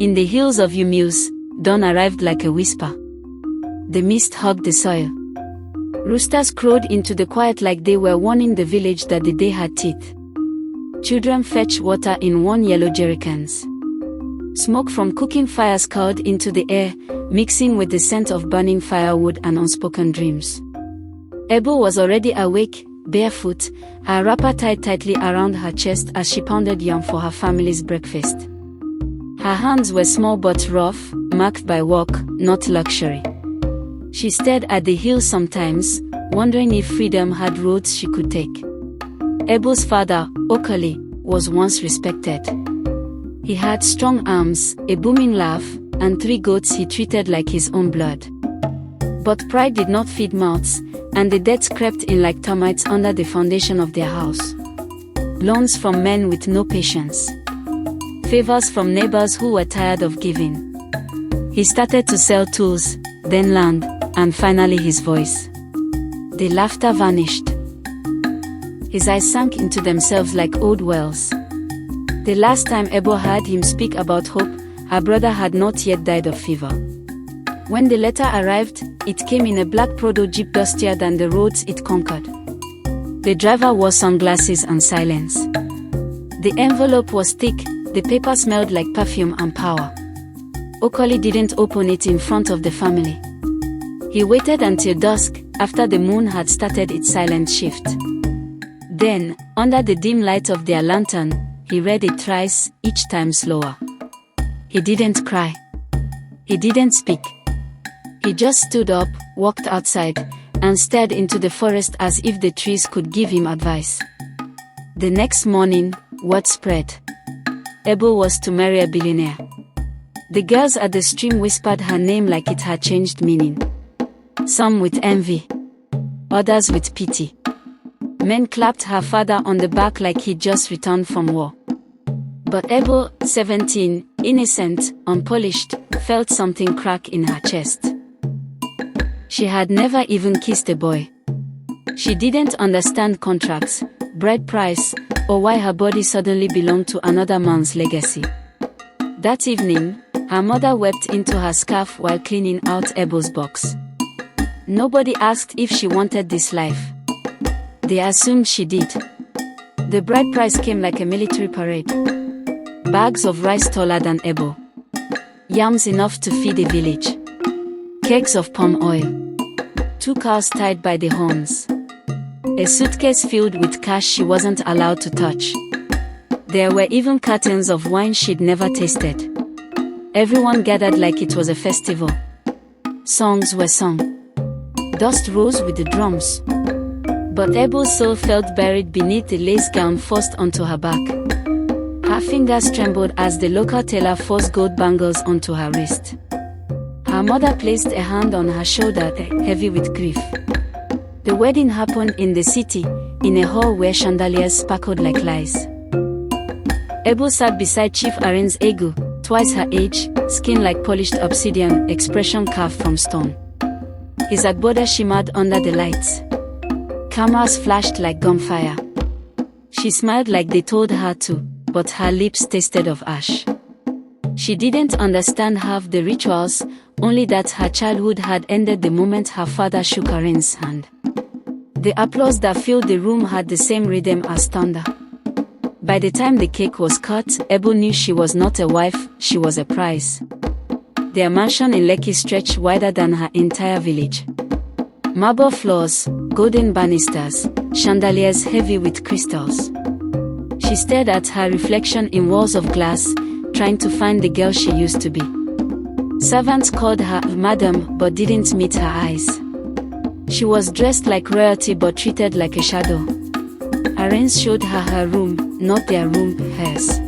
In the hills of Umueze, dawn arrived like a whisper. The mist hugged the soil. Roosters crowed into the quiet like they were warning the village that the day had teeth. Children fetched water in worn yellow jerrycans. Smoke from cooking fires curled into the air, mixing with the scent of burning firewood and unspoken dreams. Ebele was already awake, barefoot, her wrapper tied tightly around her chest as she pounded yam for her family's breakfast. Her hands were small but rough, marked by work, not luxury. She stared at the hills sometimes, wondering if freedom had roads she could take. Ebele's father, Okoli, was once respected. He had strong arms, a booming laugh, and 3 goats he treated like his own blood. But pride did not feed mouths, and the debts crept in like termites under the foundation of their house. Loans from men with no patience. Favors from neighbors who were tired of giving. He started to sell tools, then land, and finally his voice. The laughter vanished. His eyes sank into themselves like old wells. The last time Ebele heard him speak about hope, her brother had not yet died of fever. When the letter arrived, it came in a black Prado Jeep dustier than the roads it conquered. The driver wore sunglasses and silence. The envelope was thick, the paper smelled like perfume and power. Okoli didn't open it in front of the family. He waited until dusk, after the moon had started its silent shift. Then, under the dim light of their lantern, he read it thrice, each time slower. He didn't cry. He didn't speak. He just stood up, walked outside, and stared into the forest as if the trees could give him advice. The next morning, word spread. Ebele was to marry a billionaire. The girls at the stream whispered her name like it had changed meaning. Some with envy, others with pity. Men clapped her father on the back like he'd just returned from war. But Ebele, 17, innocent, unpolished, felt something crack in her chest. She had never even kissed a boy. She didn't understand contracts, bride price, or why her body suddenly belonged to another man's legacy. That evening, her mother wept into her scarf while cleaning out Ebele's box. Nobody asked if she wanted this life. They assumed she did. The bride price came like a military parade. Bags of rice taller than Ebele. Yams enough to feed a village. Kegs of palm oil. 2 cows tied by the horns. A suitcase filled with cash she wasn't allowed to touch. There were even cartons of wine she'd never tasted. Everyone gathered like it was a festival. Songs were sung. Dust rose with the drums. But Ebele's soul felt buried beneath the lace gown forced onto her back. Her fingers trembled as the local tailor forced gold bangles onto her wrist. Her mother placed a hand on her shoulder, heavy with grief. The wedding happened in the city, in a hall where chandeliers sparkled like lies. Ebele sat beside Chief Arinze Agu, twice her age, skin like polished obsidian, expression carved from stone. His agbada shimmered under the lights. Cameras flashed like gunfire. She smiled like they told her to, but her lips tasted of ash. She didn't understand half the rituals, only that her childhood had ended the moment her father shook Arinze's hand. The applause that filled the room had the same rhythm as thunder. By the time the cake was cut, Ebele knew she was not a wife, she was a prize. Their mansion in Lekki stretched wider than her entire village. Marble floors, golden banisters, chandeliers heavy with crystals. She stared at her reflection in walls of glass, trying to find the girl she used to be. Servants called her madam but didn't meet her eyes. She was dressed like royalty but treated like a shadow. Arinze showed her her room, not their room, hers.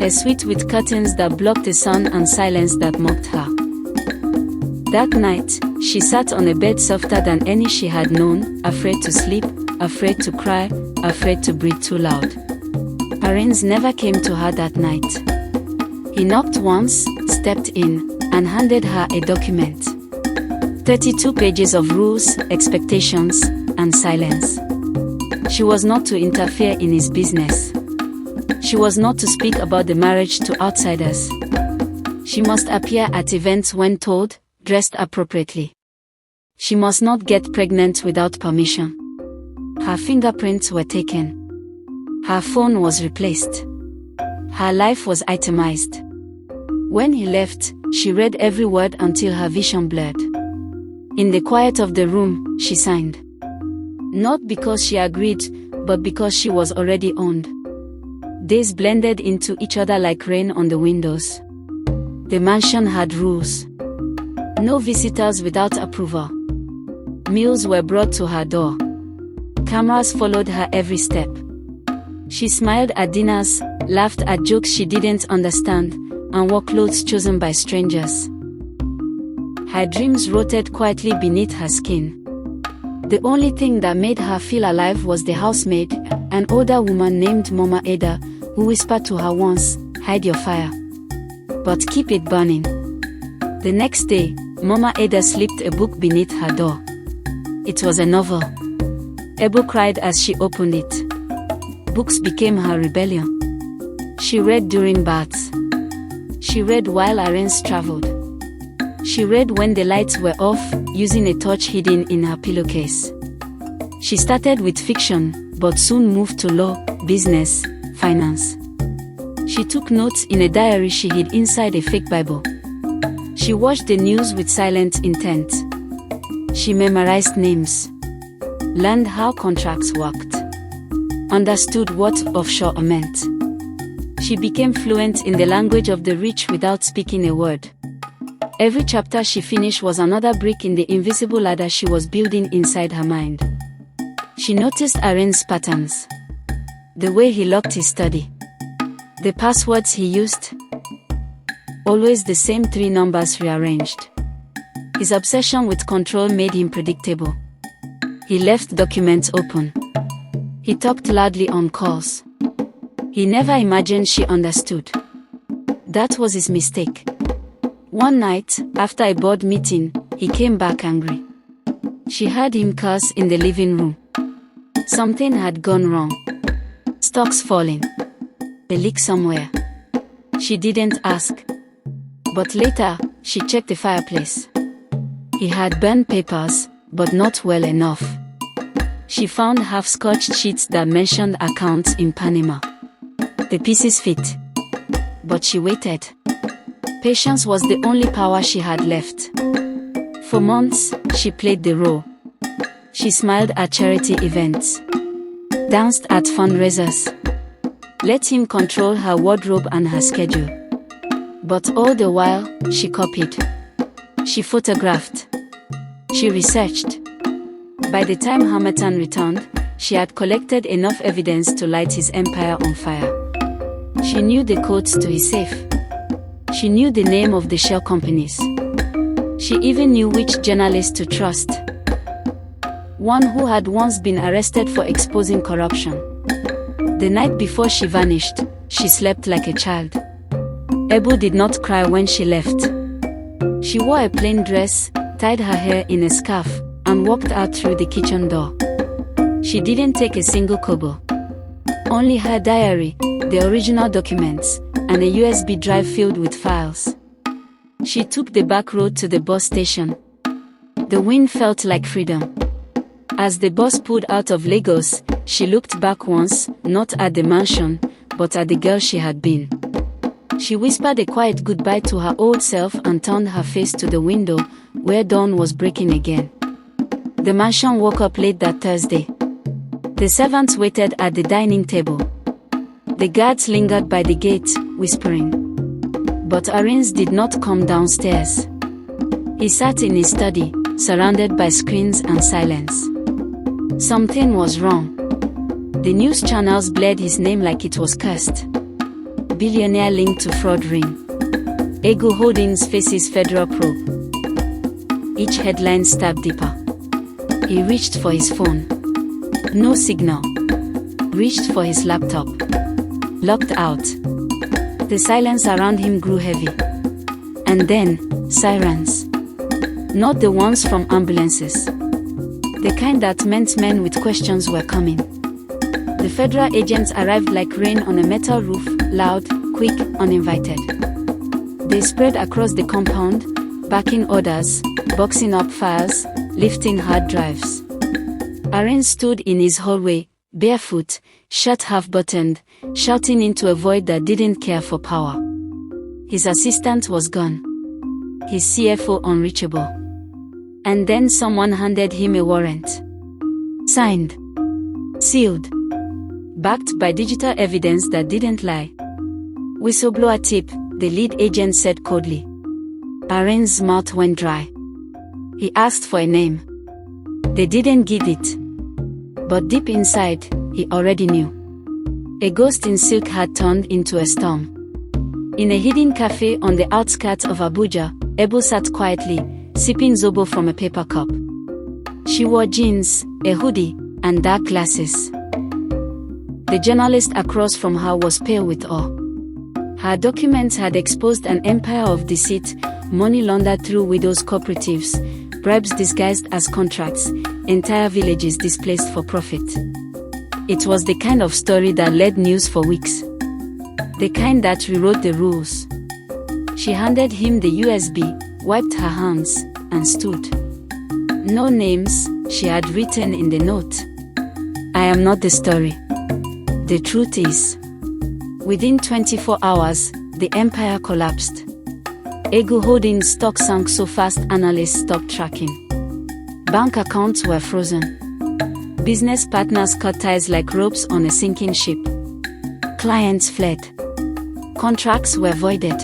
A suite with curtains that blocked the sun and silence that mocked her. That night, she sat on a bed softer than any she had known, afraid to sleep, afraid to cry, afraid to breathe too loud. Arinze never came to her that night. He knocked once, stepped in, and handed her a document. 32 pages of rules, expectations, and silence. She was not to interfere in his business. She was not to speak about the marriage to outsiders. She must appear at events when told, dressed appropriately. She must not get pregnant without permission. Her fingerprints were taken. Her phone was replaced. Her life was itemized. When he left, she read every word until her vision blurred. In the quiet of the room, she signed. Not because she agreed, but because she was already owned. Days blended into each other like rain on the windows. The mansion had rules. No visitors without approval. Meals were brought to her door. Cameras followed her every step. She smiled at dinners, laughed at jokes she didn't understand, and wore clothes chosen by strangers. Her dreams rotted quietly beneath her skin. The only thing that made her feel alive was the housemaid, an older woman named Mama Ada, who whispered to her once, "Hide your fire, but keep it burning." The next day, Mama Ada slipped a book beneath her door. It was a novel. Ebele cried as she opened it. Books became her rebellion. She read during baths. She read while errands traveled. She read when the lights were off, using a torch hidden in her pillowcase. She started with fiction, but soon moved to law, business, finance. She took notes in a diary she hid inside a fake Bible. She watched the news with silent intent. She memorized names, learned how contracts worked, understood what offshore meant. She became fluent in the language of the rich without speaking a word. Every chapter she finished was another brick in the invisible ladder she was building inside her mind. She noticed Arinze's patterns. The way he locked his study. The passwords he used. Always the same 3 numbers rearranged. His obsession with control made him predictable. He left documents open. He talked loudly on calls. He never imagined she understood. That was his mistake. One night, after a board meeting, he came back angry. She heard him curse in the living room. Something had gone wrong. Stocks falling. A leak somewhere. She didn't ask. But later, she checked the fireplace. He had burned papers, but not well enough. She found half-scotched sheets that mentioned accounts in Panama. The pieces fit. But she waited. Patience was the only power she had left. For months, she played the role. She smiled at charity events. Danced at fundraisers. Let him control her wardrobe and her schedule. But all the while, she copied. She photographed. She researched. By the time Hamilton returned, she had collected enough evidence to light his empire on fire. She knew the codes to his safe. She knew the name of the shell companies. She even knew which journalist to trust. One who had once been arrested for exposing corruption. The night before she vanished, she slept like a child. Ebele did not cry when she left. She wore a plain dress, tied her hair in a scarf, and walked out through the kitchen door. She didn't take a single kobo. Only her diary, the original documents, and a USB drive filled with files. She took the back road to the bus station. The wind felt like freedom. As the bus pulled out of Lagos, she looked back once, not at the mansion, but at the girl she had been. She whispered a quiet goodbye to her old self and turned her face to the window, where dawn was breaking again. The mansion woke up late that Thursday. The servants waited at the dining table. The guards lingered by the gate, whispering. But Arinze did not come downstairs. He sat in his study, surrounded by screens and silence. Something was wrong. The news channels blared his name like it was cursed. Billionaire linked to fraud ring. Agu Holdings faces federal probe. Each headline stabbed deeper. He reached for his phone. No signal. Reached for his laptop. Locked out. The silence around him grew heavy. And then, sirens. Not the ones from ambulances. The kind that meant men with questions were coming. The federal agents arrived like rain on a metal roof, loud, quick, uninvited. They spread across the compound, backing orders, boxing up files, lifting hard drives. Arinze stood in his hallway, barefoot, shirt half-buttoned, shouting into a void that didn't care for power. His assistant was gone. His CFO unreachable. And then someone handed him a warrant. Signed. Sealed. Backed by digital evidence that didn't lie. Whistleblower tip, the lead agent said coldly. Arinze's mouth went dry. He asked for a name. They didn't give it. But deep inside, he already knew. A ghost in silk had turned into a storm. In a hidden cafe on the outskirts of Abuja, Ebele sat quietly, sipping zobo from a paper cup. She wore jeans, a hoodie, and dark glasses. The journalist across from her was pale with awe. Her documents had exposed an empire of deceit, money laundered through widows' cooperatives, bribes disguised as contracts, entire villages displaced for profit. It was the kind of story that led news for weeks. The kind that rewrote the rules. She handed him the USB, wiped her hands, and stood. No names, she had written in the note. I am not the story. The truth is. Within 24 hours, the empire collapsed. Agu Holdings stock sank so fast analysts stopped tracking. Bank accounts were frozen. Business partners cut ties like ropes on a sinking ship. Clients fled. Contracts were voided.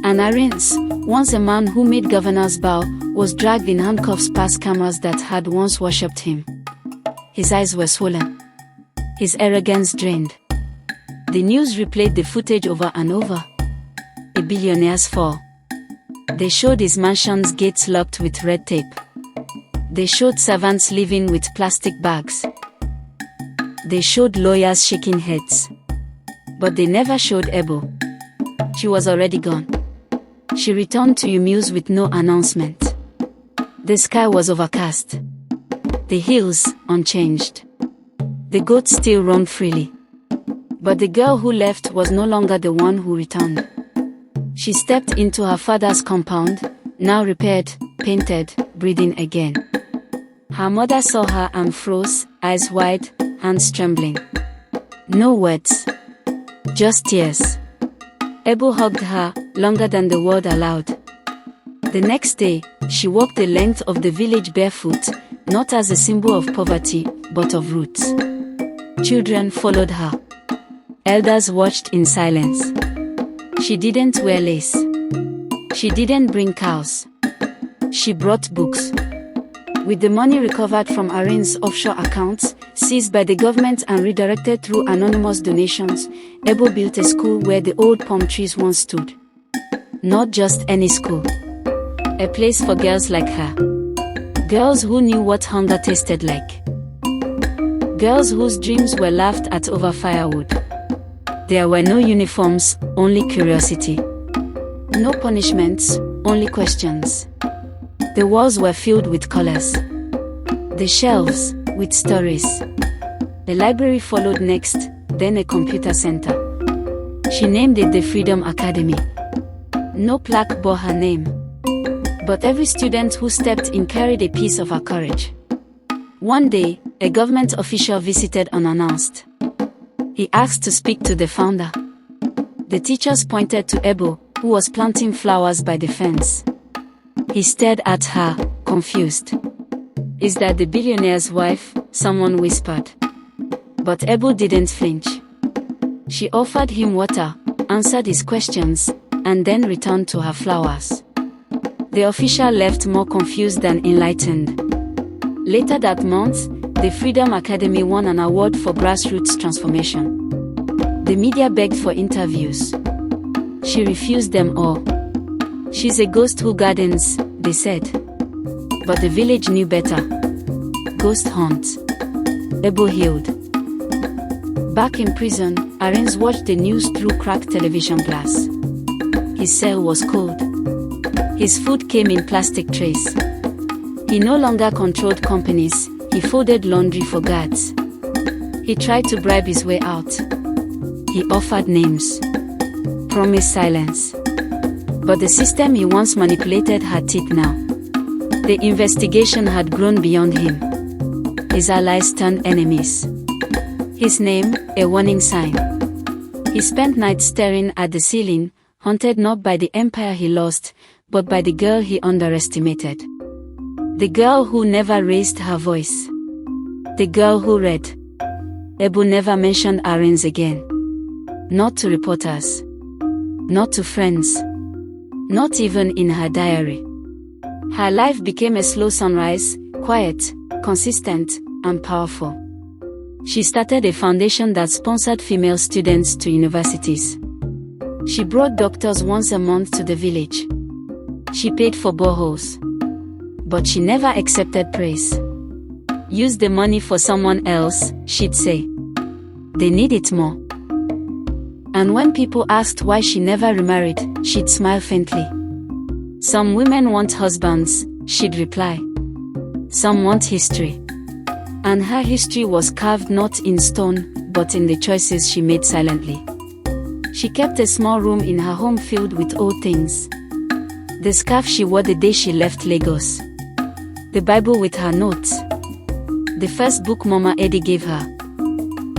And Arinze, once a man who made governors bow, was dragged in handcuffs past cameras that had once worshipped him. His eyes were swollen. His arrogance drained. The news replayed the footage over and over. A billionaire's fall. They showed his mansion's gates locked with red tape. They showed servants living with plastic bags. They showed lawyers shaking heads. But they never showed Ebele. She was already gone. She returned to Umueze with no announcement. The sky was overcast. The hills unchanged. The goats still roamed freely. But the girl who left was no longer the one who returned. She stepped into her father's compound, now repaired, painted, breathing again. Her mother saw her and froze, eyes wide, hands trembling. No words. Just tears. Ebele hugged her, longer than the word allowed. The next day, she walked the length of the village barefoot, not as a symbol of poverty, but of roots. Children followed her. Elders watched in silence. She didn't wear lace. She didn't bring cows. She brought books. With the money recovered from Arinze's offshore accounts, seized by the government and redirected through anonymous donations, Ebele built a school where the old palm trees once stood. Not just any school. A place for girls like her. Girls who knew what hunger tasted like. Girls whose dreams were laughed at over firewood. There were no uniforms, only curiosity. No punishments, only questions. The walls were filled with colors. The shelves, with stories. The library followed next, then a computer center. She named it the Freedom Academy. No plaque bore her name. But every student who stepped in carried a piece of her courage. One day, a government official visited unannounced. He asked to speak to the founder. The teachers pointed to Ebele, who was planting flowers by the fence. He stared at her, confused. Is that the billionaire's wife? Someone whispered. But Ebele didn't flinch. She offered him water, answered his questions, and then returned to her flowers. The official left more confused than enlightened. Later that month, the Freedom Academy won an award for grassroots transformation. The media begged for interviews. She refused them all. She's a ghost who gardens, they said. But the village knew better. Ghost hunt. Ebele healed. Back in prison, Arinze watched the news through cracked television glass. His cell was cold. His food came in plastic trays. He no longer controlled companies, he folded laundry for guards. He tried to bribe his way out. He offered names. Promised silence. But the system he once manipulated had teeth now. The investigation had grown beyond him. His allies turned enemies. His name, a warning sign. He spent nights staring at the ceiling, haunted not by the empire he lost, but by the girl he underestimated. The girl who never raised her voice. The girl who read. Ebele never mentioned Arinze again. Not to reporters. Not to friends. Not even in her diary. Her life became a slow sunrise, quiet, consistent, and powerful. She started a foundation that sponsored female students to universities. She brought doctors once a month to the village. She paid for boreholes. But she never accepted praise. Use the money for someone else, she'd say. They need it more. And when people asked why she never remarried, she'd smile faintly. Some women want husbands, she'd reply. Some want history. And her history was carved not in stone, but in the choices she made silently. She kept a small room in her home filled with old things. The scarf she wore the day she left Lagos. The Bible with her notes. The first book Mama Eddie gave her.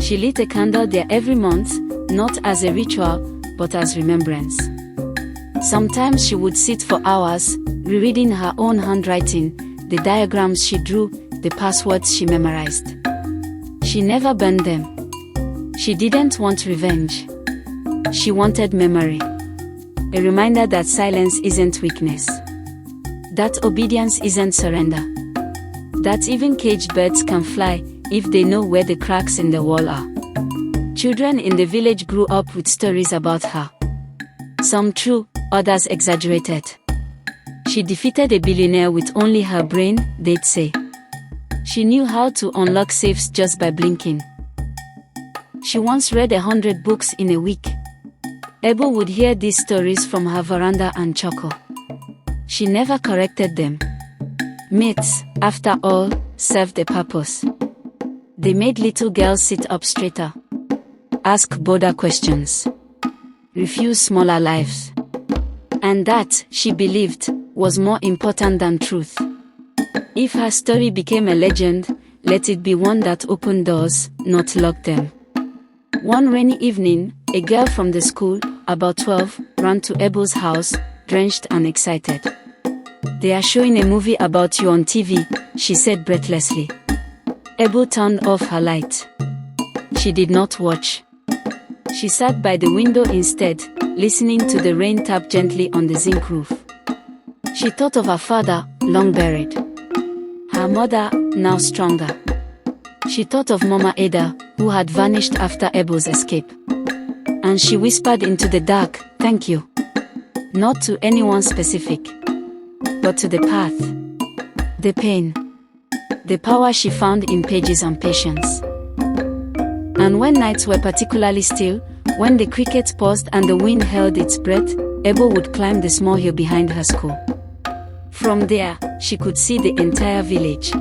She lit a candle there every month, not as a ritual, but as remembrance. Sometimes she would sit for hours, rereading her own handwriting, the diagrams she drew, the passwords she memorized. She never burned them. She didn't want revenge. She wanted memory. A reminder that silence isn't weakness. That obedience isn't surrender. That even caged birds can fly, if they know where the cracks in the wall are. Children in the village grew up with stories about her. Some true, others exaggerated. She defeated a billionaire with only her brain, they'd say. She knew how to unlock safes just by blinking. She once read 100 books in a week. Ebele would hear these stories from her veranda and chuckle. She never corrected them. Myths, after all, served a purpose. They made little girls sit up straighter. Ask bolder questions. Refuse smaller lives. And that, she believed, was more important than truth. If her story became a legend, let it be one that opened doors, not locked them. One rainy evening, a girl from the school, about 12, ran to Ebele's house, drenched and excited. "They are showing a movie about you on TV," she said breathlessly. Ebele turned off her light. She did not watch. She sat by the window instead, listening to the rain tap gently on the zinc roof. She thought of her father, long buried. Her mother, now stronger. She thought of Mama Eda, who had vanished after Ebele's escape. And she whispered into the dark, "Thank you." Not to anyone specific, but to the path, the pain, the power she found in pages and patience. And when nights were particularly still, when the crickets paused and the wind held its breath, Ebele would climb the small hill behind her school. From there, she could see the entire village.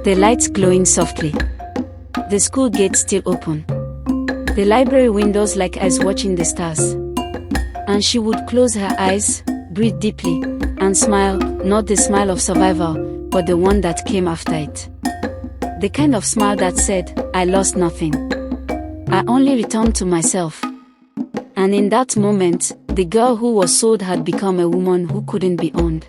The lights glowing softly. The school gate still open. The library windows like eyes watching the stars. And she would close her eyes, breathe deeply, and smile, not the smile of survival, but the one that came after it. The kind of smile that said, "I lost nothing. I only returned to myself." And in that moment, the girl who was sold had become a woman who couldn't be owned.